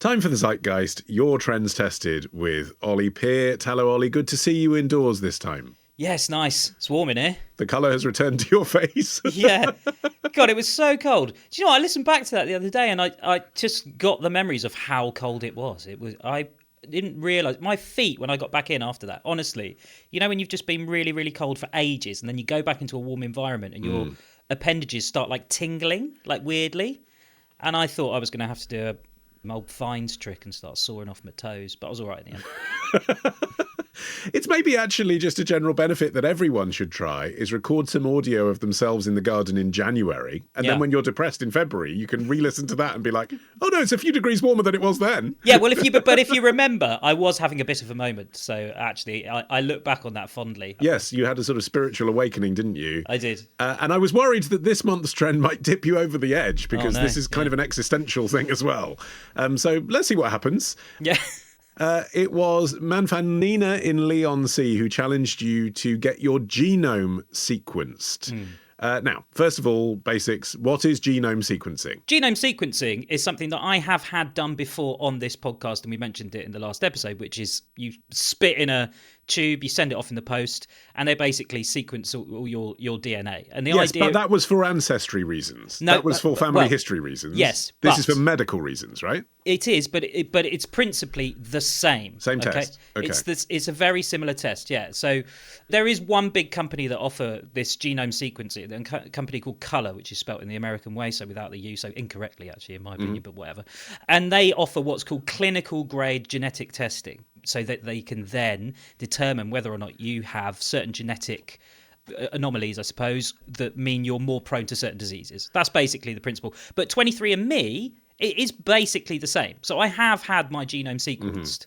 Time for the Zeitgeist, your trends tested with Ollie Peart. Hello, Ollie. Good to see you indoors this time. Yes, nice. It's warm in here. The colour has returned to your face. Yeah. God, it was so cold. Do you know what? I listened back to that the other day and I just got the memories of how cold it was. I didn't realise. My feet, when I got back in after that, honestly, you know when you've just been really, really cold for ages and then you go back into a warm environment and your appendages start like tingling, like weirdly. And I thought I was going to have to do an old Fines trick and start sawing off my toes, but I was all right in the end. It's maybe actually just a general benefit that everyone should try is record some audio of themselves in the garden in January. And then when you're depressed in February, you can re-listen to that and be like, oh no, it's a few degrees warmer than it was then. Yeah, well, if you remember, I was having a bit of a moment. So actually, I look back on that fondly. Yes, you had a sort of spiritual awakening, didn't you? I did. And I was worried that this month's trend might tip you over the edge because this is kind of an existential thing as well. So let's see what happens. Yeah. It was Manfanina in Leon-C who challenged you to get your genome sequenced. Now, first of all, basics. What is genome sequencing? Genome sequencing is something that I have had done before on this podcast, and we mentioned it in the last episode, which is you spit in a tube, you send it off in the post, and they basically sequence all your DNA. And the idea, but that was for ancestry reasons. No, that was for family history reasons. Yes, this is for medical reasons, right? It is, but it's principally the same. Same test. Okay. It's a very similar test, yeah. So there is one big company that offer this genome sequencing, a company called Color, which is spelt in the American way, so without the U, so incorrectly actually in my opinion, but whatever. And they offer what's called clinical grade genetic testing, so that they can then determine whether or not you have certain genetic anomalies, I suppose, that mean you're more prone to certain diseases. That's basically the principle. But 23andMe, it is basically the same. So I have had my genome sequenced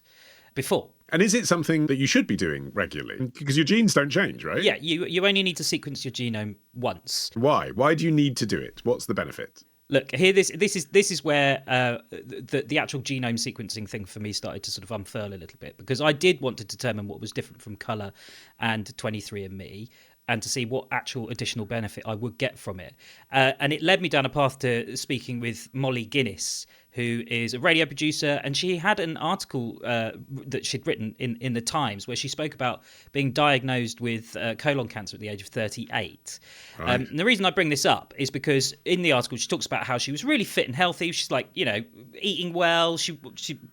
before. And is it something that you should be doing regularly? Because your genes don't change, right? Yeah, you only need to sequence your genome once. Why? Why do you need to do it? What's the benefit? Look, here this is where the actual genome sequencing thing for me started to sort of unfurl a little bit, because I did want to determine what was different from Color and 23andMe and to see what actual additional benefit I would get from it. And it led me down a path to speaking with Molly Guinness, who is a radio producer, and she had an article that she'd written in the Times where she spoke about being diagnosed with colon cancer at the age of 38. Right. And the reason I bring this up is because in the article she talks about how she was really fit and healthy. She's like, eating well. She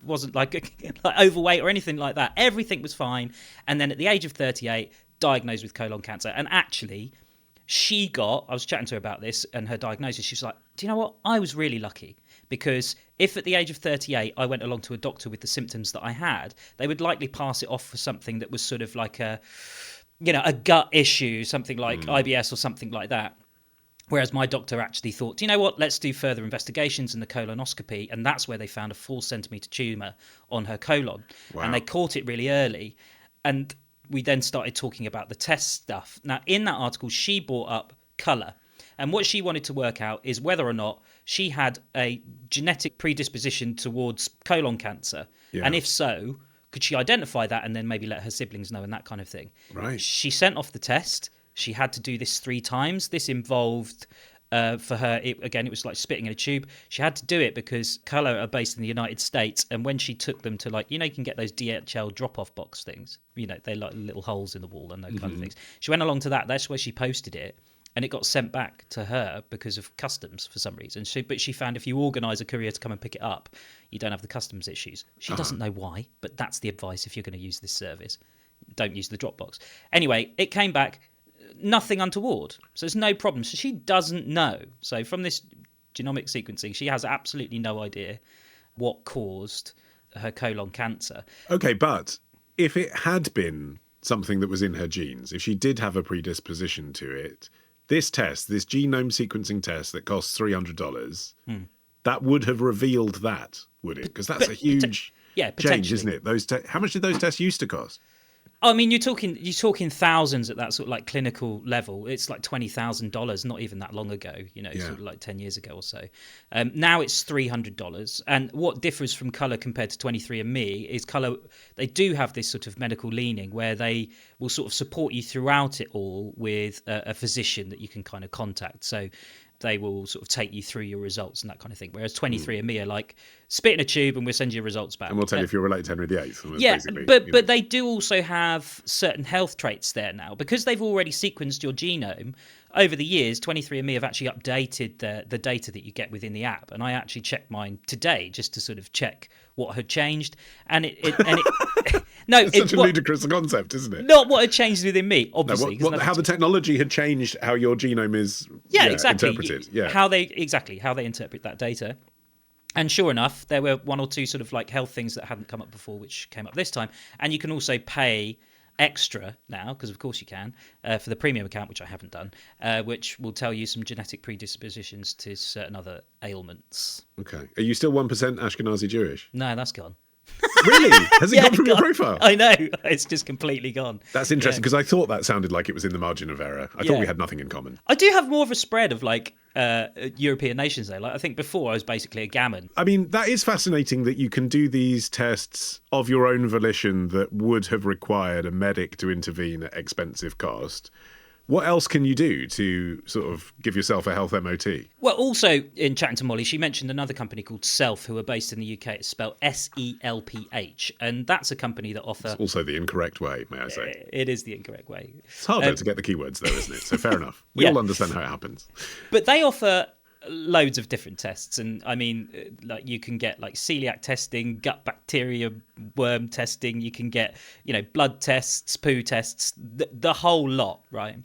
wasn't like overweight or anything like that. Everything was fine. And then at the age of 38, diagnosed with colon cancer. And actually, I was chatting to her about this and her diagnosis. She was like, do you know what? I was really lucky, because if at the age of 38 I went along to a doctor with the symptoms that I had, they would likely pass it off for something that was sort of like a gut issue, something like IBS or something like that. Whereas my doctor actually thought, do you know what, let's do further investigations in the colonoscopy. And that's where they found a 4-centimetre tumour on her colon. Wow. And they caught it really early. And we then started talking about the test stuff. Now, in that article, she brought up Color. And what she wanted to work out is whether or not she had a genetic predisposition towards colon cancer. Yeah. And if so, could she identify that and then maybe let her siblings know and that kind of thing? Right. She sent off the test. She had to do this 3 times. This involved, for her, it was like spitting in a tube. She had to do it because Color are based in the United States. And when she took them to you can get those DHL drop-off box things. They're like little holes in the wall and those kind of things. She went along to that. That's where she posted it. And it got sent back to her because of customs for some reason. But she found if you organise a courier to come and pick it up, you don't have the customs issues. She doesn't know why, but that's the advice if you're going to use this service. Don't use the Dropbox. Anyway, it came back, nothing untoward. So there's no problem. So she doesn't know. So from this genomic sequencing, she has absolutely no idea what caused her colon cancer. Okay, but if it had been something that was in her genes, if she did have a predisposition to it, this genome sequencing test that costs $300, that would have revealed that, would it? Because that's a huge change, isn't it? How much did those tests used to cost? I mean, you're talking thousands at that sort of like clinical level. It's like $20,000, not even that long ago, sort of like 10 years ago or so. Now it's $300. And what differs from Color compared to 23andMe is Color, they do have this sort of medical leaning where they will sort of support you throughout it all with a physician that you can kind of contact. So they will sort of take you through your results and that kind of thing. Whereas 23andMe are like, spit in a tube and we'll send you your results back. And we'll tell you if you're related to Henry VIII. Yeah, but they do also have certain health traits there now. Because they've already sequenced your genome, over the years, 23andMe have actually updated the data that you get within the app. And I actually checked mine today just to sort of check what had changed. And no, it's such a ludicrous concept, isn't it? Not what had changed within me, obviously. No, how the technology had changed how your genome is exactly. interpreted. Yeah, how they interpret that data. And sure enough, there were one or two sort of like health things that hadn't come up before, which came up this time. And you can also pay extra now, because of course you can, for the premium account, which I haven't done, which will tell you some genetic predispositions to certain other ailments. Okay. Are you still 1% Ashkenazi Jewish? No, that's gone. Really? Has it gone from your profile? I know. It's just completely gone. That's interesting, because I thought that sounded like it was in the margin of error. I thought we had nothing in common. I do have more of a spread of like European nations though. Like I think before I was basically a gammon. I mean, that is fascinating that you can do these tests of your own volition that would have required a medic to intervene at expensive cost. What else can you do to sort of give yourself a health MOT? Well, also in chatting to Molly, she mentioned another company called Selph, who are based in the UK. It's spelled SELPH, and that's a company that offer... It's also the incorrect way, may I say. It is the incorrect way. It's harder to get the keywords, though, isn't it? So fair enough. We all understand how it happens. But they offer loads of different tests, and I mean, like you can get like celiac testing, gut bacteria worm testing, you can get, you know, blood tests, poo tests, the whole lot, right?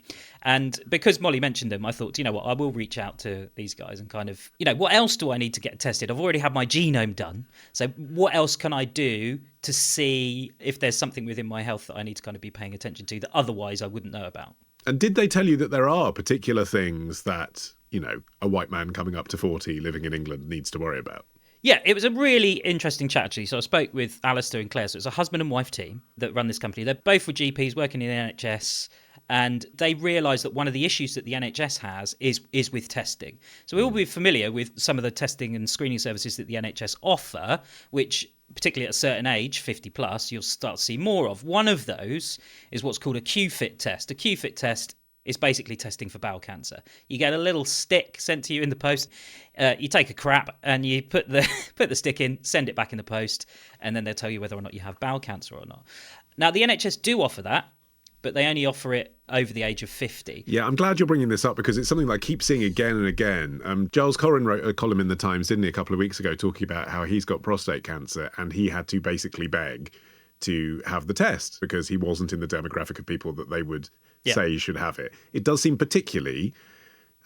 And because Molly mentioned them, I thought, you know what, I will reach out to these guys and kind of, you know, what else do I need to get tested? I've already had my genome done, so what else can I do to see if there's something within my health that I need to kind of be paying attention to that otherwise I wouldn't know about? And did they tell you that there are particular things that, you know, a white man coming up to 40 living in England needs to worry about? Yeah, it was a really interesting chat, actually. So I spoke with Alistair and Claire. So it's a husband and wife team that run this company. They're both were GPs working in the NHS, and they realised that one of the issues that the NHS has is with testing. So we'll be familiar with some of the testing and screening services that the NHS offer, which particularly at a certain age, 50 plus, you'll start to see more of. One of those is what's called a Q-fit test. A Q-fit test is basically testing for bowel cancer. You get a little stick sent to you in the post. You take a crap and you put the stick in, send it back in the post, and then they'll tell you whether or not you have bowel cancer or not. Now, the NHS do offer that, but they only offer it over the age of 50. Yeah, I'm glad you're bringing this up because it's something that I keep seeing again and again. Giles Corrin wrote a column in The Times, didn't he, a couple of weeks ago, talking about how he's got prostate cancer and he had to basically beg to have the test because he wasn't in the demographic of people that they would say you should have it. It does seem particularly,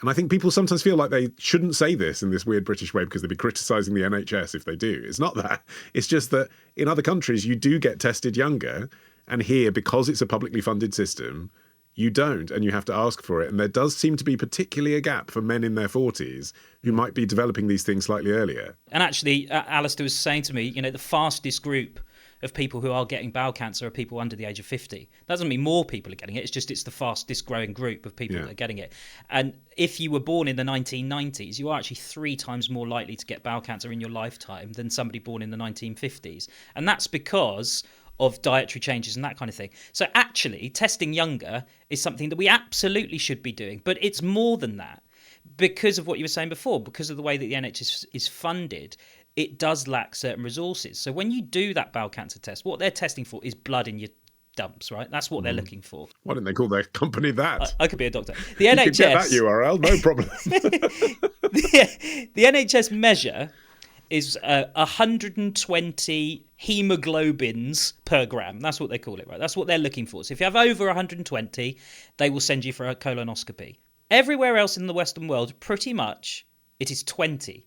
and I think people sometimes feel like they shouldn't say this in this weird British way because they'd be criticising the NHS if they do. It's not that. It's just that in other countries you do get tested younger, and here, because it's a publicly funded system, you don't, and you have to ask for it. And there does seem to be particularly a gap for men in their 40s who might be developing these things slightly earlier. And actually, Alistair was saying to me, you know, the fastest group of people who are getting bowel cancer are people under the age of 50. That doesn't mean more people are getting it. It's just it's the fastest growing group of people that are getting it. And if you were born in the 1990s, you are actually 3 times more likely to get bowel cancer in your lifetime than somebody born in the 1950s. And that's because of dietary changes and that kind of thing. So actually, testing younger is something that we absolutely should be doing. But it's more than that. Because of what you were saying before, because of the way that the NHS is funded, it does lack certain resources. So when you do that bowel cancer test, what they're testing for is blood in your dumps, right? That's what they're looking for. Why didn't they call their company that? I could be a doctor. The NHS... You could get that URL, no problem. The NHS measure is 120 hemoglobins per gram. That's what they call it, right? That's what they're looking for. So if you have over 120, they will send you for a colonoscopy. Everywhere else in the Western world, pretty much, it is 20.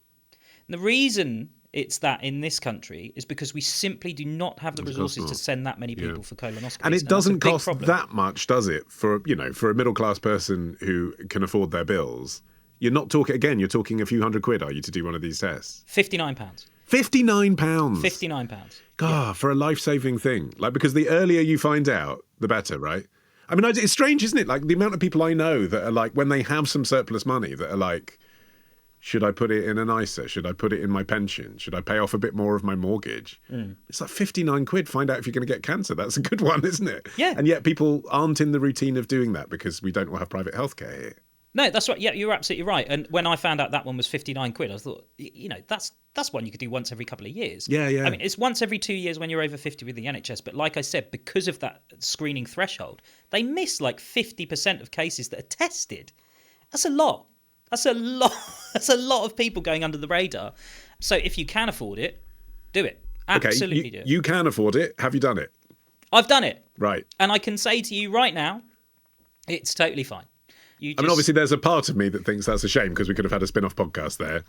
And the reason it's that in this country is because we simply do not have the resources to send that many people for colonoscopies. And it doesn't cost that much, does it? For a middle-class person who can afford their bills. You're not talking, again, you're talking a few £100, are you, to do one of these tests? £59. £59? £59. God, for a life-saving thing. Like, because the earlier you find out, the better, right? I mean, it's strange, isn't it? Like, the amount of people I know that are like, when they have some surplus money, that are like, should I put it in an ISA? Should I put it in my pension? Should I pay off a bit more of my mortgage? It's like £59. Find out if you're going to get cancer. That's a good one, isn't it? Yeah. And yet people aren't in the routine of doing that because we don't all have private healthcare here. No, that's right. Yeah, you're absolutely right. And when I found out that one was 59 quid, I thought, that's one you could do once every couple of years. Yeah, yeah. I mean, it's once every 2 years when you're over 50 with the NHS. But like I said, because of that screening threshold, they miss like 50% of cases that are tested. That's a lot. That's a lot. That's a lot of people going under the radar. So if you can afford it, do it. Absolutely do it. You can afford it. Have you done it? I've done it. Right. And I can say to you right now, it's totally fine. I mean, obviously, there's a part of me that thinks that's a shame because we could have had a spin-off podcast there.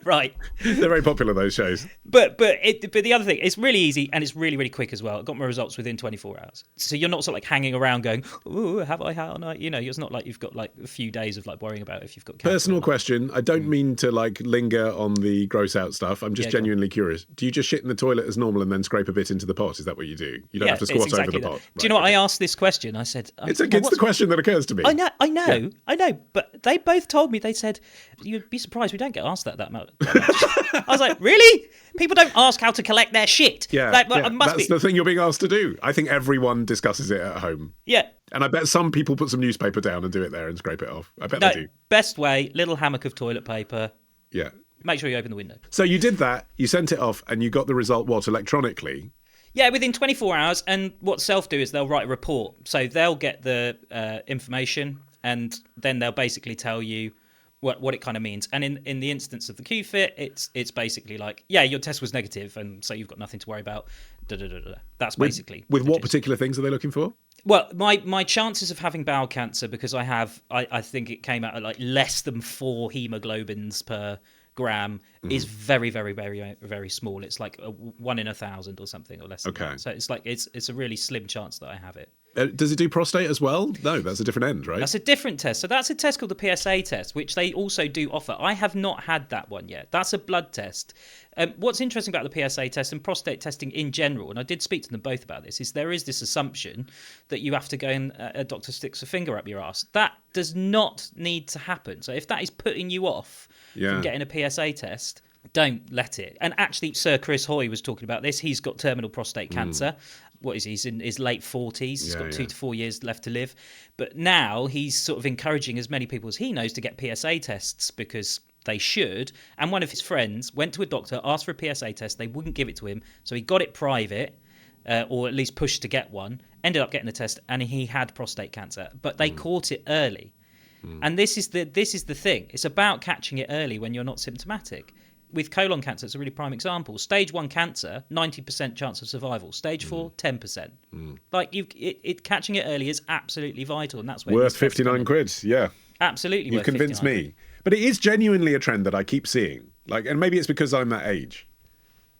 Right. They're very popular, those shows. But the other thing, it's really easy and it's really, really quick as well. I got my results within 24 hours. So you're not sort of like hanging around going, oh, have I had? It's not like you've got like a few days of like worrying about if you've got cancer. Personal question. I don't mean to like linger on the gross out stuff. I'm just genuinely curious. Do you just shit in the toilet as normal and then scrape a bit into the pot? Is that what you do? You don't have to squat over the pot. Right. Do you know what I asked this question? I said, it's the question that occurs to me. I know. But they both told me, they said, you'd be surprised we don't get asked that much. I was like, really? People don't ask how to collect their shit. Yeah, that's the thing you're being asked to do. I think everyone discusses it at home. Yeah. And I bet some people put some newspaper down and do it there and scrape it off. I bet they do. Best way, little hammock of toilet paper. Yeah. Make sure you open the window. So you did that, you sent it off, and you got the result, electronically? Yeah, within 24 hours. And what Selph do is they'll write a report. So they'll get the information, and then they'll basically tell you what it kind of means. And in the instance of the QFIT, it's basically like, yeah, your test was negative, and so you've got nothing to worry about. That's basically with what particular things are they looking for? Well, my chances of having bowel cancer, because I think it came out at like less than 4 hemoglobins per gram, is very, very, very, very small. It's like 1 in 1,000 or something, or less than that. So it's like it's a really slim chance that I have it. Does it do prostate as well? No, that's a different end, right? That's a different test. So that's a test called the PSA test, which they also do offer. I have not had that one yet. That's a blood test. What's interesting about the PSA test and prostate testing in general, and I did speak to them both about this, is there is this assumption that you have to go and a doctor sticks a finger up your ass. That does not need to happen. So if that is putting you off from getting a PSA test, don't let it. And actually, Sir Chris Hoy was talking about this. He's got terminal prostate cancer. What is he? He's in his late 40s. He's got 2 to 4 years left to live. But now he's sort of encouraging as many people as he knows to get PSA tests because they should. And one of his friends went to a doctor, asked for a PSA test. They wouldn't give it to him. So he got it private, or at least pushed to get one, ended up getting the test, and he had prostate cancer. But they caught it early. And this is the thing. It's about catching it early when you're not symptomatic. With colon cancer, it's a really prime example. Stage 1 cancer, 90% chance of survival. Stage 4, 10%. Like catching it early is absolutely vital, and that's where worth 59 quid. Yeah, absolutely. You've convinced me. But it is genuinely a trend that I keep seeing. Like, and maybe it's because I'm that age,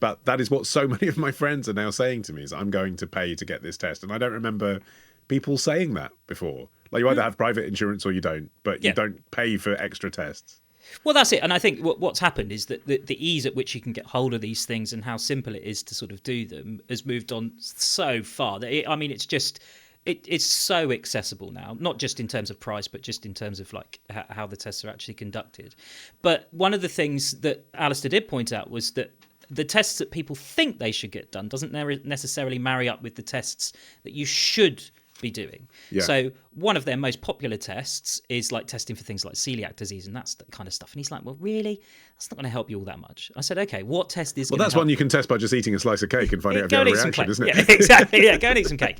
but that is what so many of my friends are now saying to me: is I'm going to pay to get this test, and I don't remember people saying that before. Like, you either have private insurance or you don't, but you don't pay for extra tests. Well, that's it. And I think what's happened is that the ease at which you can get hold of these things and how simple it is to sort of do them has moved on so far. It's so accessible now, not just in terms of price, but just in terms of like how the tests are actually conducted. But one of the things that Alistair did point out was that the tests that people think they should get done doesn't necessarily marry up with the tests that you should be doing. Yeah. So one of their most popular tests is like testing for things like celiac disease and that's the kind of stuff. And he's like, well, really? That's not going to help you all that much. I said, okay, what test is going to help? Well, that's one you can test by just eating a slice of cake and finding out if you have a reaction, isn't it? Yeah, exactly. Yeah, go and eat some cake.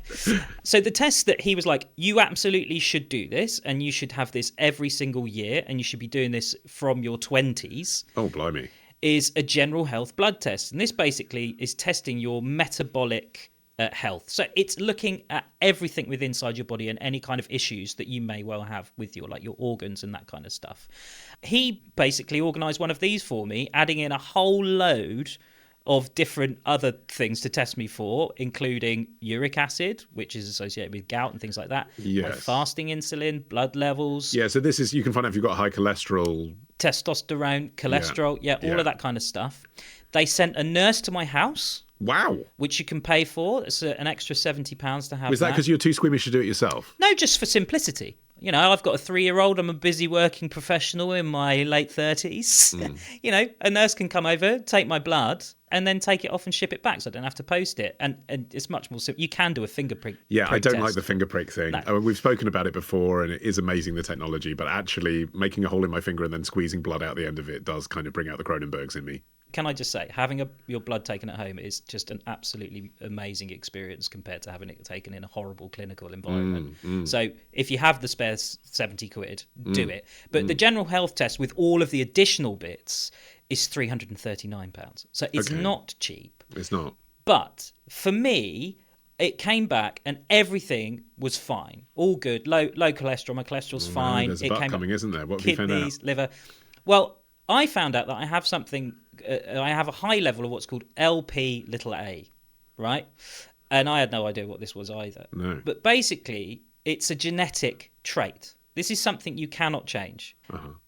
So the test that he was like, you absolutely should do this and you should have this every single year and you should be doing this from your 20s. Oh, blimey. Is a general health blood test. And this basically is testing your metabolic health. So it's looking at everything within inside your body and any kind of issues that you may well have with your organs and that kind of stuff. He basically organised one of these for me, adding in a whole load of different other things to test me for, including uric acid, which is associated with gout and things like that. Yes. Fasting insulin, blood levels. Yeah, so this is, you can find out if you've got high cholesterol. Testosterone, cholesterol, all of that kind of stuff. They sent a nurse to my house. Wow. Which you can pay for. It's an extra £70 to have. Was that because you're too squeamish to do it yourself? No, just for simplicity. You know, I've got a 3-year-old. I'm a busy working professional in my late 30s. You know, a nurse can come over, take my blood, and then take it off and ship it back, so I don't have to post it. And it's much more simple. You can do a finger prick. Yeah, I don't test. like the finger prick thing. No. I mean, we've spoken about it before, and it is amazing, the technology, but actually making a hole in my finger and then squeezing blood out the end of it does kind of bring out the Cronenbergs in me. Can I just say, having your blood taken at home is just an absolutely amazing experience compared to having it taken in a horrible clinical environment. So if you have the spare 70 quid, do it. But the general health test with all of the additional bits is £339. So it's not cheap. It's not. But for me, it came back and everything was fine. All good. Low cholesterol. My cholesterol's fine. There's a butt coming, isn't there? What have you found out? Kidneys, liver. Well, I found out that I have something. I have a high level of what's called LP(a), right? And I had no idea what this was either. No. But basically, it's a genetic trait. This is something you cannot change.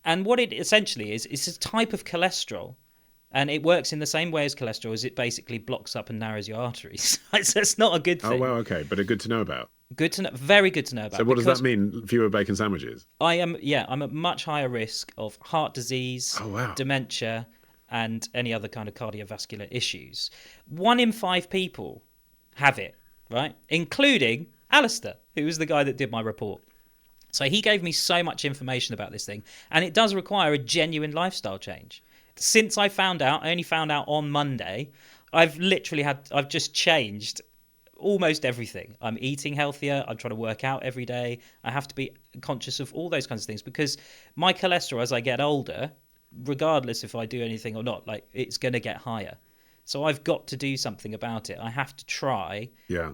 And what it essentially is, it's a type of cholesterol. And it works in the same way as cholesterol, as it basically blocks up and narrows your arteries. So it's not a good thing. Oh, well, okay. But good to know about. Good to know. Very good to know about. So what does that mean? Fewer bacon sandwiches? I'm at much higher risk of heart disease, dementia, and any other kind of cardiovascular issues. 1 in 5 people have it, right? Including Alistair, who was the guy that did my report. So he gave me so much information about this thing, and it does require a genuine lifestyle change. Since I found out, I only found out on Monday, I've just changed almost everything. I'm eating healthier. I'm trying to work out every day. I have to be conscious of all those kinds of things because my cholesterol, as I get older, regardless if I do anything or not, like it's going to get higher. So I've got to do something about it. I have to try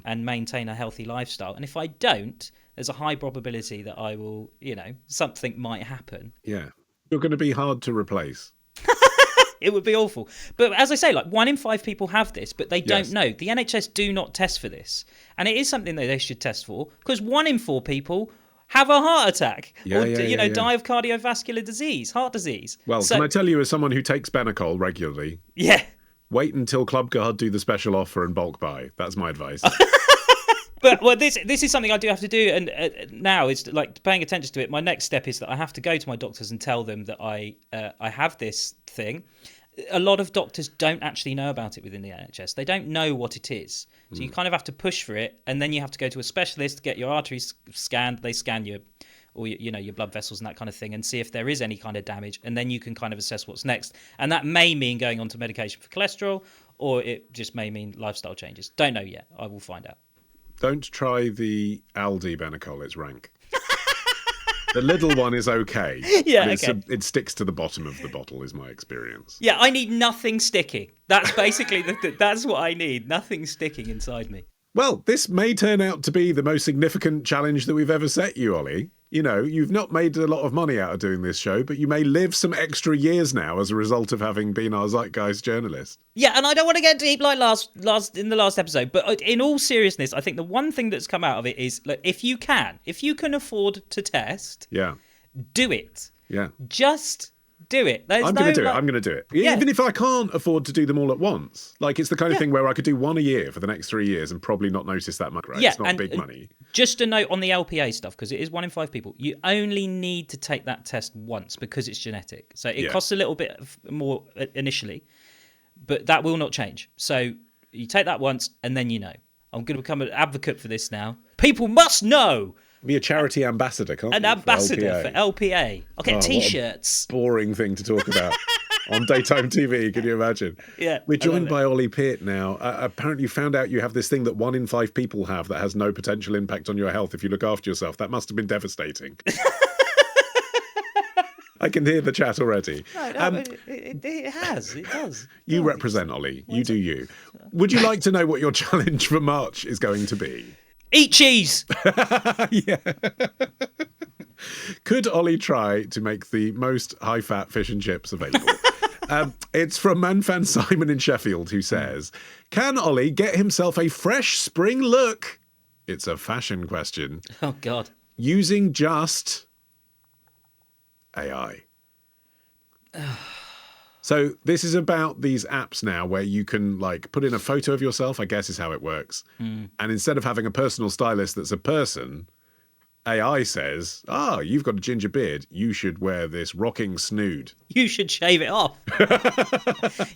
and maintain a healthy lifestyle. And if I don't, there's a high probability that I will, something might happen. Yeah. You're going to be hard to replace. It would be awful. But as I say, like 1 in 5 people have this, but they don't know. The NHS do not test for this. And it is something that they should test for because 1 in 4 people have a heart attack die of cardiovascular disease, heart disease. Well, can I tell you, as someone who takes Benacol regularly, wait until Club Guard do the special offer and bulk buy. That's my advice. But this is something I do have to do, and now it's like paying attention to it. My next step is that I have to go to my doctors and tell them that I have this thing. A lot of doctors don't actually know about it within the NHS. They don't know what it is. So you kind of have to push for it, and then you have to go to a specialist, get your arteries scanned. They scan your blood vessels and that kind of thing, and see if there is any kind of damage, and then you can kind of assess what's next. And that may mean going on to medication for cholesterol, or it just may mean lifestyle changes. Don't know yet. I will find out. Don't try the Aldi Benacol. It's rank. The little one is okay. Yeah, it sticks to the bottom of the bottle, is my experience. Yeah, I need nothing sticking. That's basically that's what I need. Nothing sticking inside me. Well, this may turn out to be the most significant challenge that we've ever set you, Ollie. You've not made a lot of money out of doing this show, but you may live some extra years now as a result of having been our Zeitgeist journalist. Yeah, and I don't want to get deep like in the last episode, but in all seriousness, I think the one thing that's come out of it is, look, if you can afford to test, do it. Yeah. Just do it. I'm going to do it. Even if I can't afford to do them all at once. Like, it's the kind of thing where I could do 1 a year for the next 3 years and probably not notice that much, right? Yeah, it's not big money. Just a note on the LPA stuff, because it is 1 in 5 people. You only need to take that test once because it's genetic. So it costs a little bit more initially, but that will not change. So you take that once and then I'm going to become an advocate for this now. People must know. Be a charity ambassador, can't you? An ambassador for LPA. I'll get T-shirts. Boring thing to talk about on daytime TV. Can you imagine? Yeah. We're joined by Ollie Peart now. Apparently, you found out you have this thing that 1 in 5 people have that has no potential impact on your health if you look after yourself. That must have been devastating. I can hear the chat already. No, it has. It does. You represent, Ollie. You do you. Would you like to know what your challenge for March is going to be? Eat cheese! Yeah. Could Ollie try to make the most high-fat fish and chips available? It's from Manfan Simon in Sheffield, who says, can Ollie get himself a fresh spring look? It's a fashion question. Oh, God. Using just AI. So this is about these apps now where you can put in a photo of yourself, I guess is how it works. And instead of having a personal stylist that's a person, AI says, you've got a ginger beard. You should wear this rocking snood. You should shave it off.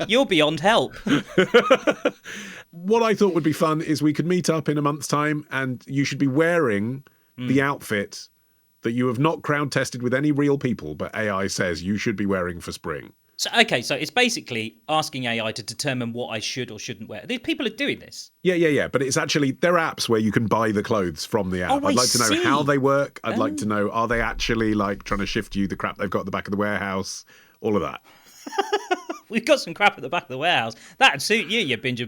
You're beyond help. What I thought would be fun is we could meet up in a month's time and you should be wearing the outfit that you have not crowd tested with any real people, but AI says you should be wearing for spring. So it's basically asking AI to determine what I should or shouldn't wear. These people are doing this. Yeah. But it's actually, there are apps where you can buy the clothes from the app. Oh, I'd like to know how they work. I'd like to Oh. know, are they actually like trying to shift you the crap they've got at the back of the warehouse? All of that. We've got some crap at the back of the warehouse. That'd suit you, you ginger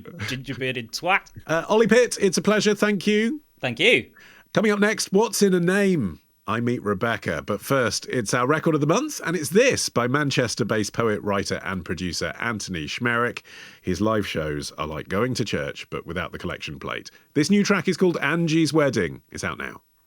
bearded twat. Ollie Peart, it's a pleasure. Thank you. Thank you. Coming up next, what's in a name? I meet Rebecca. But first, it's our record of the month, and it's this by Manchester-based poet, writer and producer Anthony Schmerick. His live shows are like going to church, but without the collection plate. This new track is called Angie's Wedding. It's out now.